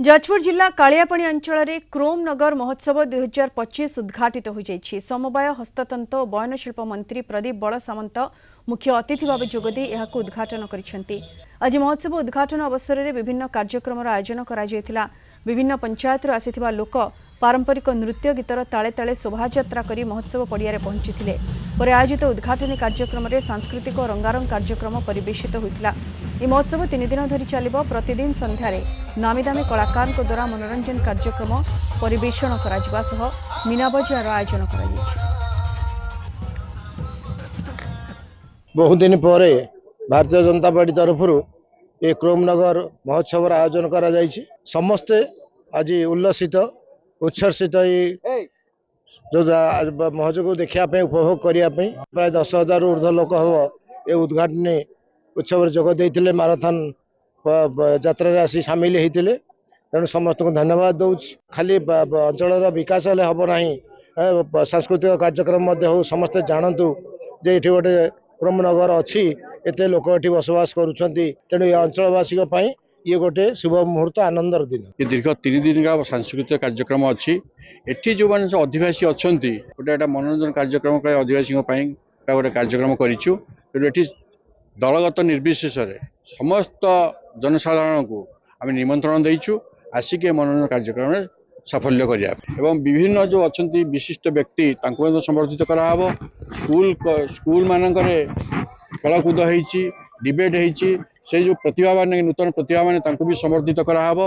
जाजपुर जिला कालियापाणी अंचल में क्रोम नगर महोत्सव 2025 उद्घाटित हो जाइछि। समवाय हस्ततंत्र और बयनशिल्प मंत्री प्रदीप बड़ सामंत मुख्य अतिथि भाव जोगदे यहां उद्घाटन करिसेंति। आज महोत्सव उद्घाटन अवसर में विभिन्न कार्यक्रम आयोजन करा जायतिला। विभिन्न पंचायत आसिथिबा लोक पारंपरिक नृत्य गीतर ताले ताले शोभायात्रा करी महोत्सव पड़िया पहुंची पर आयोजित उद्घाटनी कार्यक्रम में सांस्कृतिक और रंगारंग कार्यक्रम परिवेशित होता। यह महोत्सव 3 दिन धरी चलिबो। प्रतिदिन संध्यारे नामीदामी कलाकार द्वारा मनोरंजन कार्यक्रम परिवेषण करा सह मीना बजार आयोजन करा जायछि। बहुत दिन पर भारतीय जनता पार्टी तरफ ये क्रोमनगर महोत्सव आयोजन करा जायछि। समस्ते आज उल्लसित उत्सर्षित जो महोत्सव को देखा उपभोग करने प्राय 10,000 ऊर्ध्व लोक हम ये उद्घाटनी उत्सव जोग देते। माराथन यात्रा आसी सामिल होते तेणु समस्त को धन्यवाद दूसरी। खाली अंचल विकास हेल्ले हम ना सांस्कृतिक कार्यक्रम हो समस्ते जानतु जे ये गोटे क्रोमनगर अच्छी एत लोक ये बसवास करुँच तेणु ये अंचलवासी ये गोटे शुभ मुहूर्त आनंदर दिन। ये दीर्घ 3 दिन का सांस्कृतिक कार्यक्रम अच्छी एटी जो मैंने अधिवासी अच्छा गोटे मनोरंजन कार्यक्रम अधिवासी गोटे कार्यक्रम करूँ। दलगत निर्विशेष समस्त जनसाधारण को आम निमंत्रण देचु आसिक मनोरंजन कार्यक्रम साफल्य करने विभिन्न जो अच्छा विशिष्ट व्यक्ति संबर्धित कराहब। स्कूल मानक खेलकूद डिबेट से जो प्रतिभा नूतन प्रतिभा भी संबर्धित कराहब।